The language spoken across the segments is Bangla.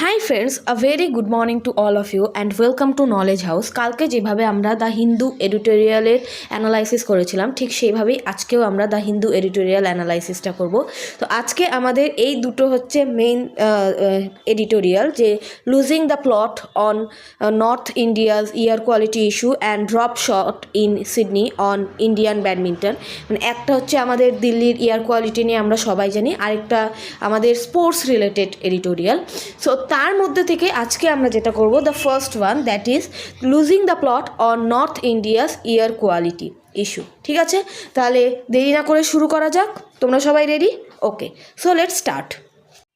High friends, a very good morning to all of you and welcome to Knowledge House. কালকে যেভাবে আমরা দ্য হিন্দু এডিটোরিয়ালের অ্যানালাইসিস করেছিলাম, ঠিক সেইভাবেই আজকেও আমরা দ্য হিন্দু এডিটোরিয়াল অ্যানালাইসিসটা করব। তো আজকে আমাদের এই দুটো হচ্ছে মেইন এডিটোরিয়াল, যে losing the plot on north India's year quality issue and drop shot in Sydney on Indian badminton. মানে একটা হচ্ছে আমাদের দিল্লির ইয়ার কোয়ালিটি নিয়ে আমরা সবাই জানি, আরেকটা আমাদের স্পোর্টস রিলেটেড এডিটোরিয়াল। সো তার মধ্যে থেকে আজকে আমরা যেটা করব, the first one, that is losing the plot on north India's year quality issue. ঠিক আছে, তাহলে দেরি না করে শুরু করা যাক। তোমরা সবাই ready? Okay, so let's start.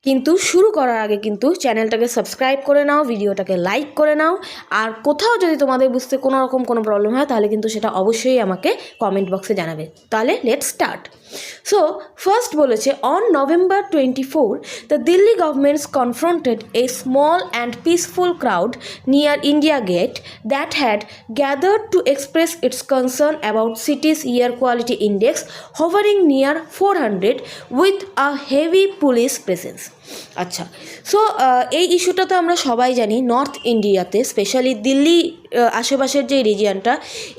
কিন্তু শুরু করার আগে কিন্তু চ্যানেলটাকে সাবস্ক্রাইব করে নাও, ভিডিওটাকে লাইক করে নাও, আর কোথাও যদি তোমাদের বুঝতে কোনো রকম কোনো প্রবলেম হয় তাহলে কিন্তু সেটা অবশ্যই আমাকে কমেন্ট বক্সে জানাবে। তাহলে লেটস স্টার্ট। সো ফার্স্ট বলেছে, on November 24 the Delhi governments confronted a small and peaceful crowd near India Gate that had gathered to express its concern about city's air quality index hovering near 400 with a heavy police presence. আচ্ছা, সো এই ইস্যুটা তো আমরা সবাই জানি, নর্থ ইন্ডিয়াতে স্পেশালি দিল্লি আশেপাশের যে রিজিয়নটা,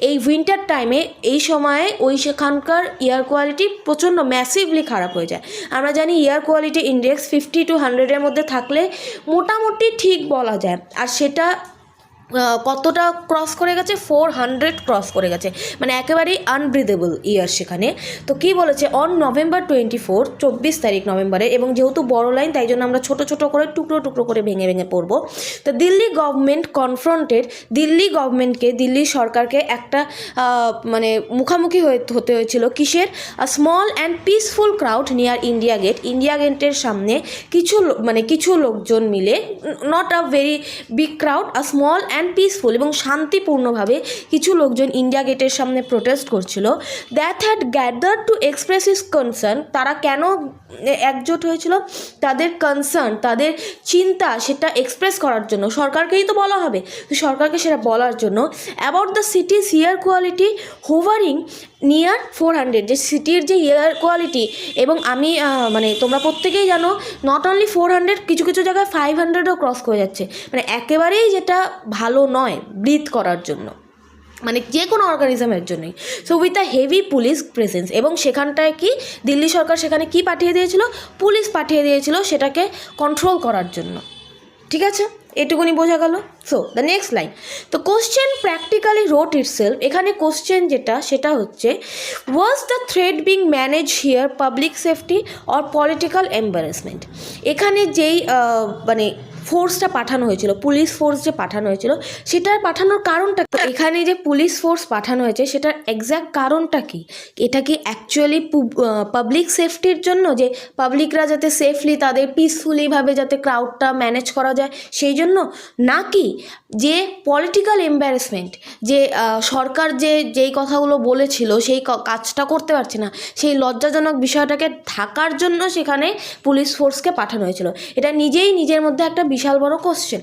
এই উইন্টার টাইমে এই সময়ে সেখানকার এয়ার কোয়ালিটি প্রচণ্ড ম্যাসিভলি খারাপ হয়ে যায়। আমরা জানি এয়ার কোয়ালিটি ইন্ডেক্স 50 to 100-এর মধ্যে থাকলে মোটামুটি ঠিক বলা যায়, আর সেটা কতটা ক্রস করে গেছে? 400 ক্রস করে গেছে, মানে একেবারেই আনব্রিদেবল ইয়ার সেখানে। তো কি বলেছে, অন November 24, 24 তারিখ নভেম্বরে, এবং যেহেতু বড় লাইন তাই জন্য আমরা ছোটো ছোটো করে টুকরো টুকরো করে ভেঙে ভেঙে পড়বো। তো দিল্লি গভর্নমেন্ট কনফ্রন্টেড, দিল্লি গভর্নমেন্টকে, দিল্লি সরকারকে একটা মানে মুখামুখি হতে হয়েছিল কিসের? Small and peaceful crowd near India Gate. India গেটের সামনে কিছু লোকজন মিলে, not a very big crowd, a small and peaceful, এবং শান্তিপূর্ণভাবে কিছু লোকজন ইন্ডিয়া গেটের সামনে প্রোটেস্ট করছিল। That had gather to express its concern. তারা কেন একজোট হয়েছিল? তাদের কনসার্ন, তাদের চিন্তা, সেটা এক্সপ্রেস করার জন্য। সরকারকেই তো বলা হবে, তো সরকারকে সেটা বলার জন্য। About the city's air quality hovering near 400, যে সিটির যে এয়ার কোয়ালিটি, এবং আমি মানে তোমরা প্রত্যেকেই জানো, নট অনলি 400, কিছু কিছু জায়গায় 500ও ক্রস করে যাচ্ছে, মানে একেবারেই যেটা ভালো নয় ব্রিথ করার জন্য, মানে যে কোনো অর্গানিজমের জন্যই। So with a heavy police presence, এবং সেখানটায় কি দিল্লি সরকার সেখানে কি পাঠিয়ে দিয়েছিল? পুলিশ পাঠিয়ে দিয়েছিল সেটাকে কন্ট্রোল করার জন্য। ঠিক আছে, এটুকুনি বোঝা গেল। সো দ্য নেক্সট লাইন, তো কোশ্চেন প্র্যাকটিক্যালি রোট ইটসেলফ। এখানে কোশ্চেন যেটা, সেটা হচ্ছে, was the threat being manage here public safety or political embarrassment. এখানে যেই মানে ফোর্সটা পাঠানো হয়েছিল, পুলিশ ফোর্স যে পাঠানো হয়েছিল, সেটার পাঠানোর কারণটা, এখানে যে পুলিশ ফোর্স পাঠানো হয়েছে সেটার এক্স্যাক্ট কারণটা কি? এটা কি অ্যাকচুয়ালি পাবলিক সেফটির জন্য, যে পাবলিকরা যাতে সেফলি, তাদের পিসফুলিভাবে যাতে ক্রাউডটা ম্যানেজ করা যায় সেই জন্য, নাকি যে পলিটিক্যাল এম্বারেসমেন্ট, যে সরকার যেই কথাগুলো বলেছিল সেই কাজটা করতে পারছে না, সেই লজ্জাজনক বিষয়টাকে ঢাকার জন্য সেখানে পুলিশ ফোর্সকে পাঠানো হয়েছিল? এটা নিজের মধ্যে একটা বিশাল বড় কোশ্চেন।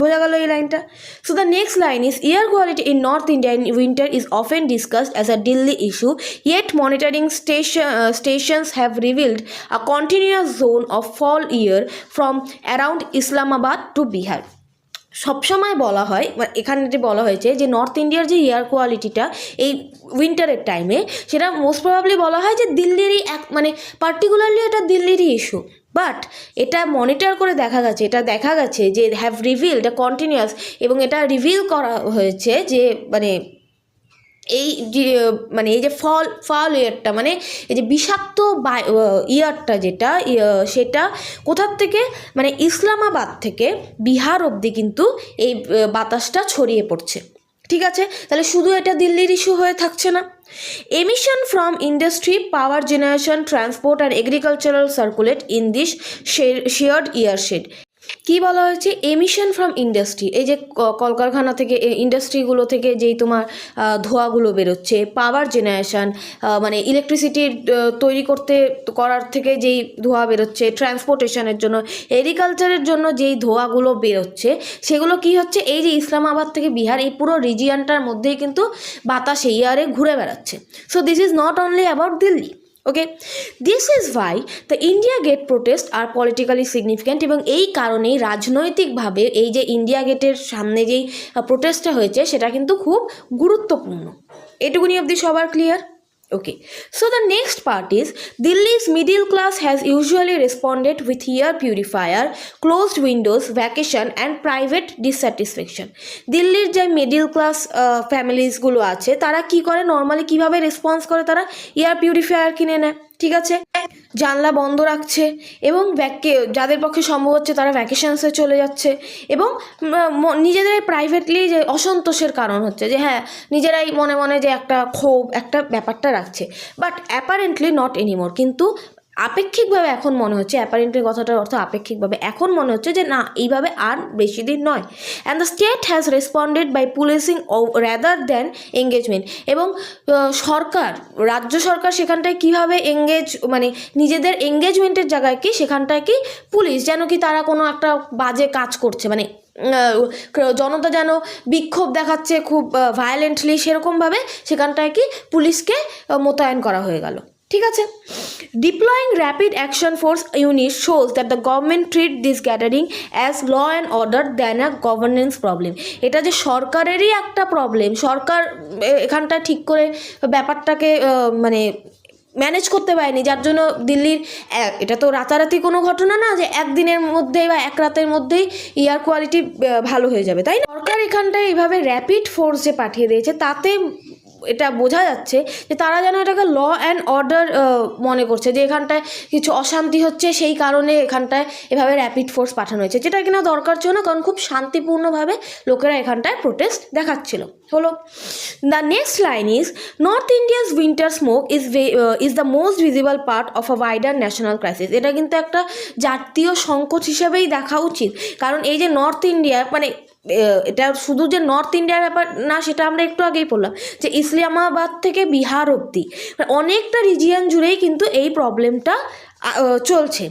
বোঝা গেল এই লাইনটা? So the next line is, air quality in north India in winter is often discussed as a Delhi issue, yet monitoring stations have revealed a continuous zone of fall air from around Islamabad to Bihar. সবসময় বলা হয়, এখানে যে বলা হয়েছে যে নর্থ ইন্ডিয়ার যে এয়ার কোয়ালিটিটা এই উইন্টারের টাইমে, সেটা মোস্ট প্রবাবলি বলা হয় যে দিল্লিরই মানে পার্টিকুলারলি এটা দিল্লিরই ইস্যু। বাট এটা মনিটর করে দেখা গেছে যে হ্যাভ রিভিলড এ কন্টিনিউয়াস, এবং এটা রিভিল করা হয়েছে যে মানে এই যে এই যে ফল ইয়ারটা, মানে এই যে বিষাক্ত ইয়ারটা যেটা, সেটা কোথার থেকে, মানে ইসলামাবাদ থেকে বিহার অবধি কিন্তু এই বাতাসটা ছড়িয়ে পড়ছে। ঠিক আছে, তাহলে শুধু এটা দিল্লির ইস্যু হয়ে থাকছে না। Emission from industry, power generation, transport and agricultural circulate in this shared airshed. কি বলা হয়েছে? এমিশন ফ্রম ইন্ডাস্ট্রি, এই যে কলকারখানা থেকে, ইন্ডাস্ট্রিগুলো থেকে যেই তোমার ধোঁয়াগুলো বেরোচ্ছে, পাওয়ার জেনারেশন মানে ইলেকট্রিসিটি করার থেকে যেই ধোঁয়া বেরোচ্ছে, ট্রান্সপোর্টেশনের জন্য, এগ্রিকালচারের জন্য যেই ধোঁয়াগুলো বেরোচ্ছে, সেগুলো কি হচ্ছে? এই যে ইসলামাবাদ থেকে বিহার, এই পুরো রিজিয়নটার মধ্যেই কিন্তু বাতাসে, ইয়ারে ঘুরে বেড়াচ্ছে। So this is not only about Delhi, okay, this is why the India Gate protest are politically significant, এবং এই কারণেই রাজনৈতিকভাবে এই যে ইন্ডিয়া গেটের সামনে যেই প্রোটেস্টটা হয়েছে সেটা কিন্তু খুব গুরুত্বপূর্ণ। এটুকুনি অবধি সবার clear? Okay, so the next part is Delhi's middle class has usually responded with air purifier, closed windows, vacation and private dissatisfaction. দিল্লির যে মিডল ক্লাস ফ্যামিলিসগুলো আছে তারা কি করে, নর্মালি কিভাবে রেসপন্স করে, তারা এয়ার পিউরিফায়ার কিনে নেয়, ঠিক আছে, জানলা বন্ধ রাখছে, এবং যাদের পক্ষে সম্ভব হচ্ছে তারা ভ্যাকেশনসে চলে যাচ্ছে, এবং নিজেদের প্রাইভেটলি যে অসন্তোষের কারণ হচ্ছে যে হ্যাঁ নিজেরাই মনে মনে যে একটা ক্ষোভ একটা ব্যাপারটা রাখছে, বাট অ্যাপারেন্টলি নট এনিমোর, কিন্তু আপেক্ষিকভাবে এখন মনে হচ্ছে, অ্যাপারেন্টলি কথাটার অর্থ আপেক্ষিকভাবে এখন মনে হচ্ছে যে না এইভাবে আর বেশি দিন নয়। And the state has responded by policing rather than engagement, এবং সরকার, রাজ্য সরকার সেখানটায় কীভাবে মানে নিজেদের এঙ্গেজমেন্টের জায়গায় কি সেখানটায় কি পুলিশ যেন কি তারা কোনো একটা বাজে কাজ করছে, মানে জনতা যেন বিক্ষোভ দেখাচ্ছে খুব ভায়োলেন্টলি, সেরকমভাবে সেখানটায় কি পুলিশকে মোতায়েন করা হয়ে গেল, ঠিক আছে। Deploying Rapid Action Force unit shows that the government treat this gathering as law and order than a governance problem. এটা যে সরকারেরই একটা প্রবলেম, সরকার এখানটা ঠিক করে ব্যাপারটাকে মানে ম্যানেজ করতে পারেনি, যার জন্য দিল্লির, এটা তো রাতারাতি কোনো ঘটনা না যে একদিনের মধ্যেই বা এক রাতের মধ্যেই এয়ার কোয়ালিটি ভালো হয়ে যাবে, তাই না? সরকার এখানটায় এইভাবে র্যাপিড ফোর্স যে পাঠিয়ে দিয়েছে তাতে এটা বোঝা যাচ্ছে যে তারা যেন এটাকে ল অ্যান্ড অর্ডার মনে করছে, যে এখানটায় কিছু অশান্তি হচ্ছে সেই কারণে এখানটায় এভাবে র্যাপিড ফোর্স পাঠানো হয়েছে, যেটা কিনা দরকার ছিল না, কারণ খুব শান্তিপূর্ণভাবে লোকেরা এখানটায় প্রোটেস্ট দেখাচ্ছিল। হলো, the next line is north India's winter smoke is the most visible part of a wider national crisis. এটা কিন্তু একটা জাতীয় সংকট হিসেবেই দেখা উচিত, কারণ এই যে নর্থ ইন্ডিয়া, মানে এটা শুধু যে নর্থ ইন্ডিয়ার ব্যাপার না, সেটা আমরা একটু আগেই বললাম যে ইসলামাবাদ থেকে বিহার অবধি অনেকটা রিজিয়ন জুড়েই কিন্তু এই প্রবলেমটা চলছে।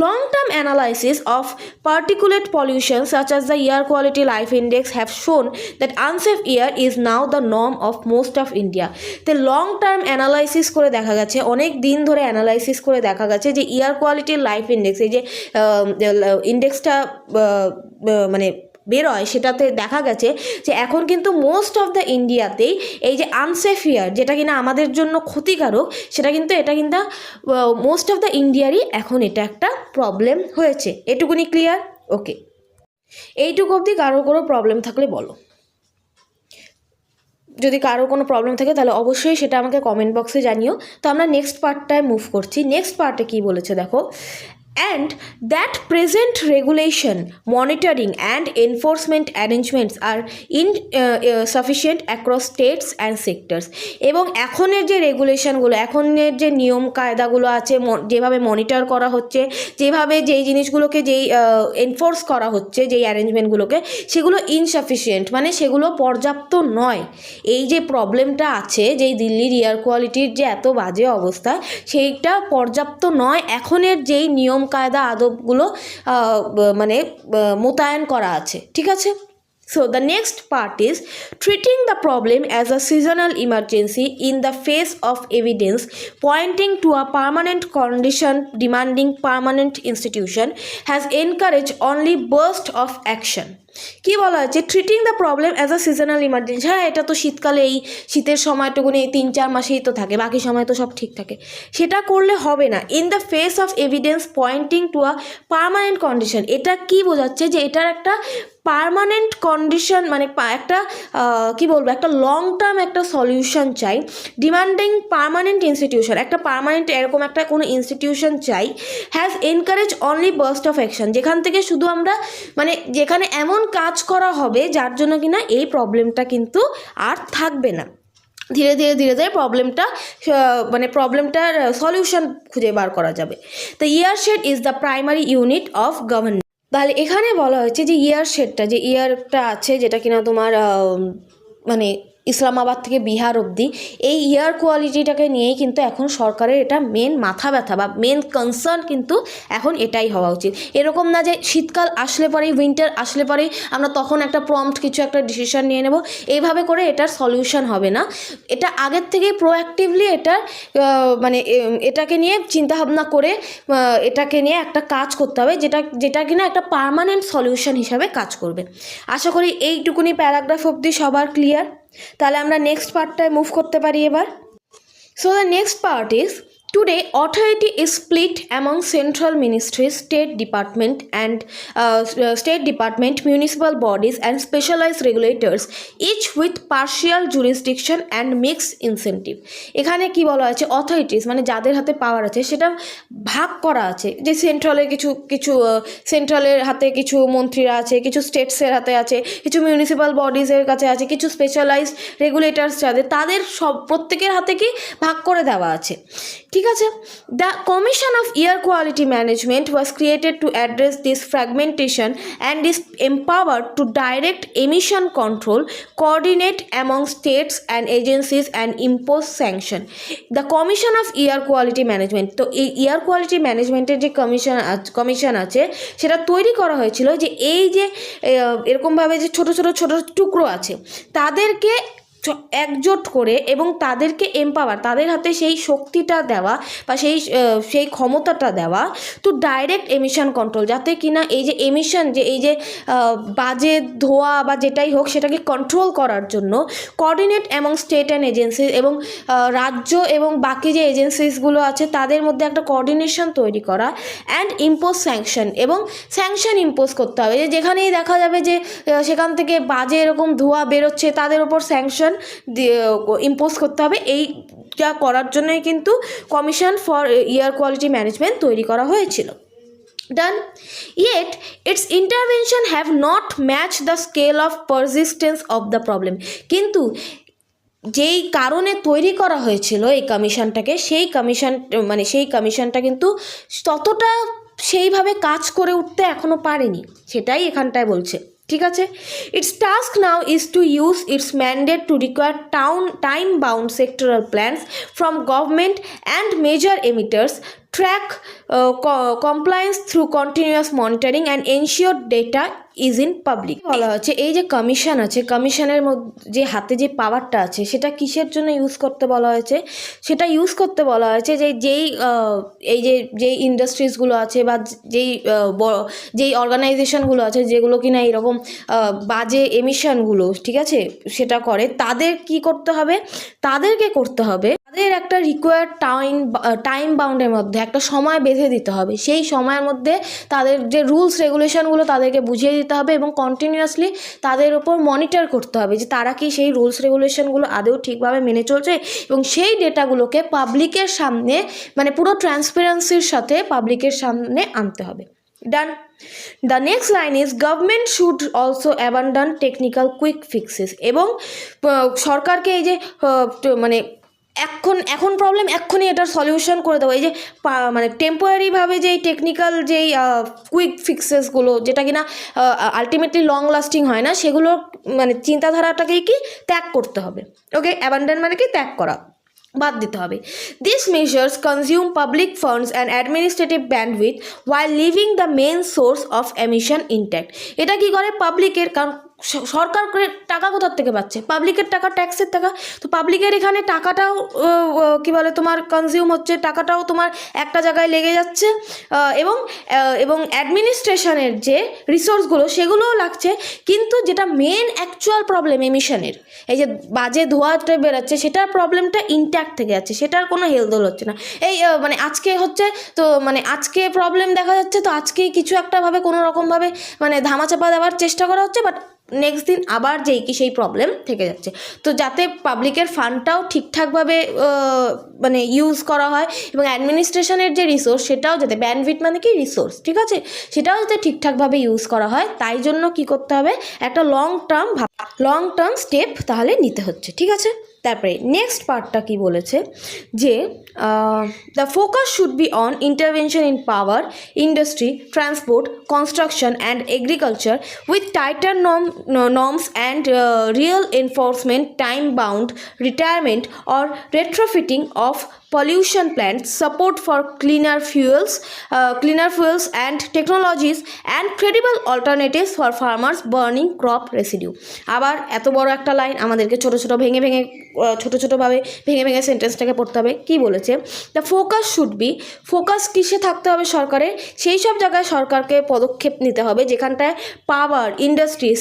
Long term analysis of particulate pollution such as the air quality life index have শোন that unsafe air is now the norm of most of India. তো লং টার্ম অ্যানালাইসিস করে দেখা গেছে, অনেক দিন ধরে অ্যানালাইসিস করে দেখা গেছে যে এয়ার কোয়ালিটির লাইফ ইন্ডেক্স, এই যে ইন্ডেক্সটা মানে বেরোয়, সেটাতে দেখা গেছে যে এখন কিন্তু মোস্ট অফ দ্য ইন্ডিয়াতেই এই যে আনসেফ এয়ার, যেটা কিনা আমাদের জন্য ক্ষতিকারক, সেটা কিন্তু মোস্ট অফ দ্য ইন্ডিয়ারই এখন এটা একটা প্রবলেম হয়েছে। এটুকুনি ক্লিয়ার? ওকে, এইটুকু অবধি কারো কোনো প্রবলেম থাকলে বলো। যদি কারো কোনো প্রবলেম থাকে তাহলে অবশ্যই সেটা আমাকে কমেন্ট বক্সে জানিও। তো আমরা নেক্সট পার্টটায় মুভ করছি। নেক্সট পার্টে কী বলেছে দেখো, and that present regulation, monitoring and enforcement arrangements are insufficient across states and sectors। এবং এখনের যে রেগুলেশনগুলো, এখনের যে নিয়ম কায়দাগুলো আছে, যেভাবে মনিটর করা হচ্ছে, যেভাবে যেই জিনিসগুলোকে যেই এনফোর্স করা হচ্ছে, যেই অ্যারেঞ্জমেন্টগুলোকে, সেগুলো ইনসাফিসিয়েন্ট, মানে সেগুলো পর্যাপ্ত নয়। এই যে প্রবলেমটা আছে, যেই দিল্লির এয়ার কোয়ালিটির যে এত বাজে অবস্থা, সেইটা পর্যাপ্ত নয় এখনের যেই নিয়ম কায়দা আদবগুলো মানে মোতায়েন করা আছে, ঠিক আছে। So the next part is treating the problem as a seasonal emergency in the face of evidence pointing to a permanent condition demanding permanent institution has encouraged only burst of action। কি বলা হচ্ছে, treating the problem as a seasonal emergency. হ্যাঁ, এটা তো শীতকালে, এই শীতের সময়টুকুনি এই 3-4 মাসেই তো থাকে, বাকি সময় তো সব ঠিক থাকে, সেটা করলে হবে না। In the face of evidence pointing to a permanent condition, এটা কি বোঝাচ্ছে যে এটার একটা পার্মানেন্ট কন্ডিশন, মানে একটা কি বলবো, একটা লং টার্ম একটা সলিউশন চাই। ডিমান্ডিং পার্মানেন্ট ইনস্টিটিউশন, একটা পার্মানেন্ট এরকম একটা কোনো ইনস্টিটিউশন চাই। Has encourage only burst of action, যেখান থেকে শুধু আমরা মানে যেখানে এমন কাজ করা হবে যার জন্য কিনা এই প্রবলেমটা কিন্তু আর থাকবে না। ধীরে ধীরে ধীরে ধীরে প্রবলেমটার সলিউশন খুঁজে বার করা যাবে। The airshed is the primary unit of government. তাহলে এখানে বলা হয়েছে যে ইয়ারশেডটা, যে ইয়ারটা আছে, যেটা কিনা তোমার মানে ইসলামাবাদ থেকে বিহার অবধি এই এয়ার কোয়ালিটিটাকে নিয়েই কিন্তু এখন সরকারের এটা মেন মাথা ব্যথা বা মেন কনসার্ন কিন্তু এখন এটাই হওয়া উচিত। এরকম না যে শীতকাল আসলে পরেই, উইন্টার আসলে পরেই আমরা তখন একটা প্রম্পট কিছু একটা ডিসিশন নিয়ে নেব, এইভাবে করে এটার সলিউশন হবে না। এটা আগের থেকেই প্রোঅ্যাক্টিভলি এটার মানে এটাকে নিয়ে চিন্তাভাবনা করে এটাকে নিয়ে একটা কাজ করতে হবে, যেটা কিনা একটা পার্মানেন্ট সলিউশন হিসাবে কাজ করবে। আশা করি এইটুকুনি প্যারাগ্রাফ অবধি সবার ক্লিয়ার। তাহলে আমরা নেক্সট পার্টটায় মুভ করতে পারি এবার। So the next part is today authority is split among central ministries, state department, municipal bodies and specialized regulators, each with partial jurisdiction and mixed incentive। এখানে কি বলা আছে, অথরিটিস মানে যাদের হাতে পাওয়ার আছে সেটা ভাগ করা আছে, যে সেন্ট্রালের কিছু সেন্ট্রালের হাতে কিছু মন্ত্রীরা আছে, কিছু স্টেটসের হাতে আছে, কিছু মিউনিসিপ্যাল বডিজের কাছে আছে, কিছু স্পেশালাইজড রেগুলেটরস যাদের, তাদের সব প্রত্যেকের হাতে কি ভাগ করে দেওয়া আছে। ঠিক আছে, the Commission of Air Quality Management was created to address this fragmentation and is empowered to direct emission control, coordinate among states and agencies and impose sanction. The Commission of Air Quality Management, তো এই এয়ার কোয়ালিটি ম্যানেজমেন্টের যে কমিশন আছে সেটা তৈরি করা হয়েছিল যে এই যে এরকমভাবে যে ছোট ছোট টুকরো আছে তাদেরকে একজোট করে এবং তাদেরকে এম্পাওয়ার, তাদের হাতে সেই শক্তিটা দেওয়া বা সেই ক্ষমতাটা দেওয়া টু ডাইরেক্ট এমিশন কন্ট্রোল, যাতে কিনা এই যে এমিশন, যে এই যে বাজে ধোঁয়া বা যেটাই হোক সেটাকে কন্ট্রোল করার জন্য coordinate among state and agencies, এবং রাজ্য এবং বাকি যে এজেন্সিসগুলো আছে তাদের মধ্যে একটা কোঅর্ডিনেশন তৈরি করা, অ্যান্ড ইম্পোজ স্যাংশন, এবং স্যাংশন ইম্পোজ করতে হবে যে যেখানেই দেখা যাবে যে সেখান থেকে বাজে এরকম ধোঁয়া বেরোচ্ছে তাদের ওপর স্যাংশন ইম্পোজ করতে হবে। এইটা করার জন্যই কিন্তু commission for air Quality management তৈরি করা হয়েছিল। Done. Yet its intervention have not matched the scale of persistence of the problem. কিন্তু যেই কারণে তৈরি করা হয়েছিল এই কমিশনটাকে, সেই কমিশনটা কিন্তু ততটা সেইভাবে কাজ করে উঠতে এখনো পারেনি, সেটাই এখানটায় বলছে। ঠিক আছে, its task now is to use its mandate to require time bound sectoral plans from government and major emitters, track compliance through continuous monitoring and ensure data is in public। বলা হচ্ছে এই যে কমিশন আছে, কমিশনের যে হাতে যে পাওয়ারটা আছে সেটা কিসের জন্য ইউজ করতে বলা হয়েছে, সেটা ইউজ করতে বলা হয়েছে যে যেই ইন্ডাস্ট্রিজগুলো আছে বা যেই অর্গানাইজেশনগুলো আছে যেগুলো কিনা এরকম বাজে এমিশনগুলো, ঠিক আছে, সেটা করে, তাদের কি করতে হবে, তাদেরকে করতে হবে তাদের একটা রিকোয়ার্ড টাইম বাউন্ডের মধ্যে একটা সময় বেঁধে দিতে হবে। সেই সময়ের মধ্যে তাদের যে রুলস রেগুলেশনগুলো তাদেরকে বুঝিয়ে দিতে হবে এবং কন্টিনিউয়াসলি তাদের ওপর মনিটর করতে হবে যে তারা কি সেই রুলস রেগুলেশনগুলো আদৌ ঠিকভাবে মেনে চলছে, এবং সেই ডেটাগুলোকে পাবলিকের সামনে মানে পুরো ট্রান্সপারেন্সির সাথে পাবলিকের সামনে আনতে হবে। ডান। The next line is government should also abandon technical quick fixes, এবং সরকারকে এই যে মানে এখন প্রবলেম এক্ষুনি এটার সলিউশন করে দেবো, এই যে মানে টেম্পোরারিভাবে যেই টেকনিক্যাল যেই কুইক ফিক্সেসগুলো যেটা কিনা আলটিমেটলি লং লাস্টিং হয় না, সেগুলো মানে চিন্তাধারাটাকেই কি ত্যাগ করতে হবে। ওকে, অ্যাবান্ডন মানে কি ত্যাগ করা, বাদ দিতে হবে। This measures consume public funds and administrative bandwidth while leaving the main source of emission intact. এটা কি করে, পাবলিকের, কারণ সরকার টাকা কোথার থেকে পাচ্ছে, পাবলিকের টাকা, ট্যাক্সের টাকা, তো পাবলিকের এখানে টাকাটাও কি বলে তোমার কনজিউম হচ্ছে, টাকাটাও তোমার একটা জায়গায় লেগে যাচ্ছে, এবং অ্যাডমিনিস্ট্রেশনের যে রিসোর্সগুলো সেগুলোও লাগছে, কিন্তু যেটা মেন অ্যাকচুয়াল প্রবলেম এমিশনের, এই যে বাজে ধোঁয়াটা বেরোচ্ছে সেটার প্রবলেমটা ইনট্যাক্ট থেকে যাচ্ছে, সেটার কোনো হেলদোল হচ্ছে না। এই মানে আজকে হচ্ছে তো মানে আজকে প্রবলেম দেখা যাচ্ছে, তো আজকেই কিছু একটাভাবে কোনো রকমভাবে মানে ধামাচাপা দেওয়ার চেষ্টা করা হচ্ছে, বাট নেক্সট দিন আবার সেই প্রবলেম থেকে যাচ্ছে। তো যাতে পাবলিকের ফান্ডটাও ঠিকঠাকভাবে মানে ইউজ করা হয় এবং অ্যাডমিনিস্ট্রেশনের যে রিসোর্স সেটাও যাতে, ব্যান্ডউইথ মানে কি রিসোর্স, ঠিক আছে, সেটাও যাতে ঠিকঠাকভাবে ইউজ করা হয়, তাই জন্য কি করতে হবে, একটা লং টার্ম স্টেপ তাহলে নিতে হচ্ছে। ঠিক আছে। তারপরে নেক্সট পার্টটা কি বলেছে যে the focus should be on intervention in power industry transport construction and agriculture with titre norms and real enforcement time bound retirement or retrofitting of pollution plants support for cleaner fuels and technologies and credible alternatives for farmers burning crop residue আবার এত বড় একটা লাইন আমাদেরকে ছোট ছোট ছোটোভাবে ভেঙে সেন্টেন্সটাকে পড়তে হবে কি বলেছে the focus should be focus কিসে থাকতে হবে সরকারের সেই সব জায়গায় সরকারকে পদক্ষেপ নিতে হবে যেখানটায় পাওয়ার ইন্ডাস্ট্রি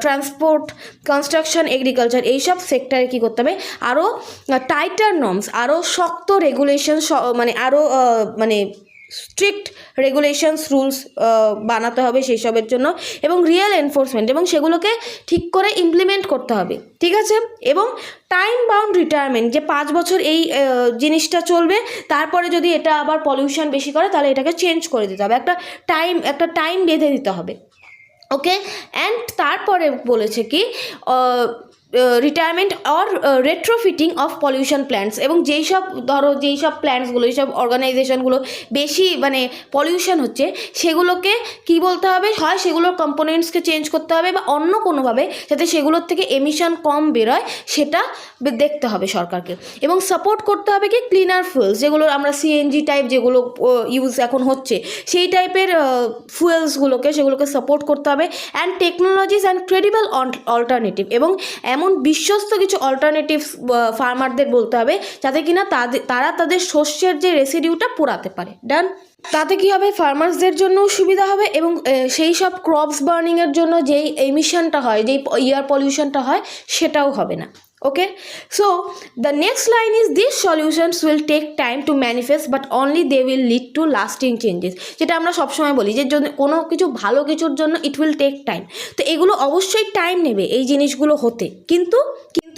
ট্রান্সপোর্ট কনস্ট্রাকশন এগ্রিকালচার এইসব সেক্টরে কী করতে হবে আরও টাইটার নর্মস আরও শক্ত রেগুলেশন আরও স্ট্রিক্ট রেগুলেশনস রুলস বানাতে হবে সেই সবের জন্য এবং রিয়েল এনফোর্সমেন্ট এবং সেগুলোকে ঠিক করে ইমপ্লিমেন্ট করতে হবে ঠিক আছে এবং টাইম বাউন্ড রিটায়ারমেন্ট যে 5 বছর এই জিনিসটা চলবে তারপরে যদি এটা আবার পলিউশন বেশি করে তাহলে এটাকে চেঞ্জ করে দিতে হবে একটা টাইম বেঁধে দিতে হবে ওকে অ্যান্ড তারপরে বলেছে কি retirement or retrofitting of pollution plants এবং যেই সব প্ল্যান্টসগুলো এইসব অর্গানাইজেশনগুলো বেশি পলিউশন হচ্ছে সেগুলোকে কি বলতে হবে হয় সেগুলোর কম্পোনেন্টসকে চেঞ্জ করতে হবে বা অন্য কোনোভাবে যাতে সেগুলোর থেকে এমিশন কম বেরোয় সেটা দেখতে হবে সরকারকে এবং সাপোর্ট করতে হবে কি ক্লিনার ফুয়েলস যেগুলো আমরা সিএনজি টাইপ যেগুলো ইউজ এখন হচ্ছে সেই টাইপের সেগুলোকে সাপোর্ট করতে হবে and technologies and credible alternative এবং এমন বিশ্বস্ত কিছু অল্টারনেটিভস ফার্মারদের বলতে হবে যাতে কিনা তারা তাদের শস্যের যে রেসিডিউটা পোড়াতে পারে ডান তাতে কী হবে ফার্মার্সদের জন্যও সুবিধা হবে এবং সেই সব ক্রপস বার্নিংয়ের জন্য যেই এমিশনটা হয় যেই এয়ার পলিউশনটা হয় সেটাও হবে না okay so the next line is these solutions will take time to manifest but only they will lead to lasting changes যেটা আমরা সবসময় বলি যে কোনো কিছু ভালো কিছুর জন্য it will take time তো এগুলো অবশ্যই টাইম নেবে এই জিনিসগুলো হতে কিন্তু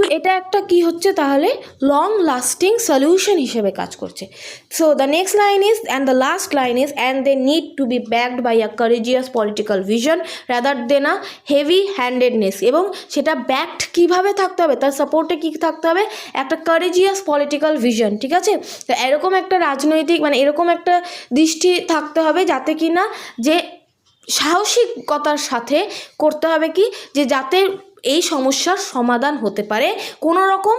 এটা একটা কি হচ্ছে তাহলে লং লাস্টিং সলিউশন হিসেবে কাজ করছে so the next line is and the last line is and they need to be backed by a courageous political vision rather than a heavy handedness এবং সেটা ব্যাকড কীভাবে থাকতে হবে তার সাপোর্টে কী থাকতে হবে একটা কারেজিয়াস পলিটিক্যাল ভিশন ঠিক আছে তো এরকম একটা রাজনৈতিক এরকম একটা দৃষ্টি থাকতে হবে যাতে কি না যে সাহসিকতার সাথে করতে হবে কি যে যাতে এই সমস্যার সমাধান হতে পারে কোনো রকম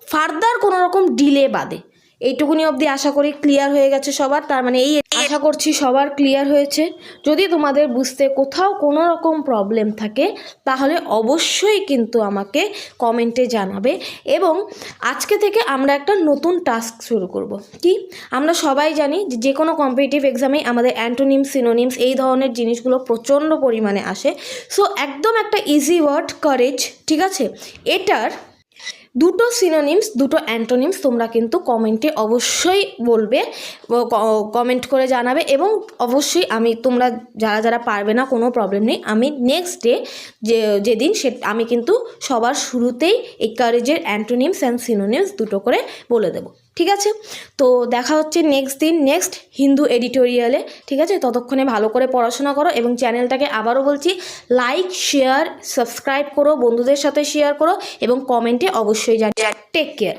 ফার্দার কোনো রকম ডিলে বাদে এইটুকুনি অবধি আশা করি ক্লিয়ার হয়ে গেছে সবার তার এই আশা করছি সবার ক্লিয়ার হয়েছে যদি তোমাদের বুঝতে কোথাও কোনো রকম প্রবলেম থাকে তাহলে অবশ্যই কিন্তু আমাকে কমেন্টে জানাবে এবং আজকে থেকে আমরা একটা নতুন টাস্ক শুরু করব কি আমরা সবাই জানি যে কোনো কম্পিটিটিভ এক্সামে আমাদের অ্যান্টোনিমস সিনোনিমস এই ধরনের জিনিসগুলো প্রচণ্ড পরিমাণে আসে সো একদম একটা ইজি ওয়ার্ড কারেজ ঠিক আছে এটার দুটো সিনোনিমস দুটো অ্যান্টোনিমস তোমরা কিন্তু কমেন্টে অবশ্যই বলবে কমেন্ট করে জানাবে এবং অবশ্যই তোমরা যারা পারবে না কোনো প্রবলেম নেই আমি নেক্সট ডে যেদিন আমি কিন্তু সবার শুরুতেই এই কারেজের অ্যান্টোনিমস অ্যান্ড সিনোনিমস দুটো করে বলে দেবো ঠিক আছে তো দেখা হচ্ছে নেক্সট হিন্দু এডিটোরিয়ালে ঠিক আছে ততক্ষণে ভালো করে পড়াশোনা করো এবং চ্যানেলটাকে আবারও বলছি লাইক শেয়ার সাবস্ক্রাইব করো বন্ধুদের সাথে শেয়ার করো এবং কমেন্টে অবশ্যই জানিও টেক কেয়ার